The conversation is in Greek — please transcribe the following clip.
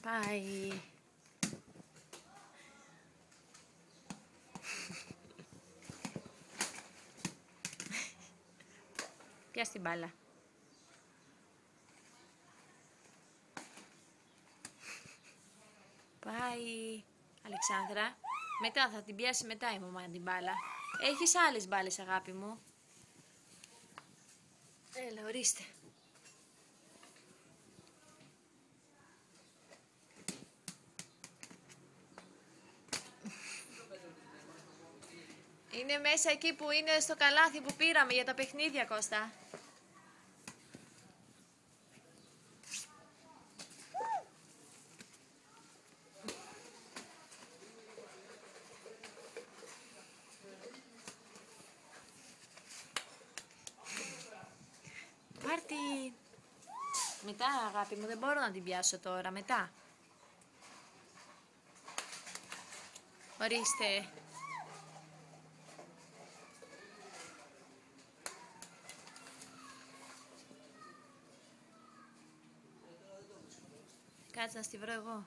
Πάει. Πιάσ' την μπάλα. Πάει. Αλεξάνδρα. Μετά θα την πιάσει μετά η μαμά την μπάλα. Έχεις άλλες μπάλες, αγάπη μου. Έλα, ορίστε. Είναι μέσα εκεί που είναι στο καλάθι που πήραμε για τα παιχνίδια, Κώστα. Πάρτι. Μετά, αγάπη μου, δεν μπορώ να την πιάσω τώρα. Μετά. Ορίστε. Κάτσε να στη βρω εγώ.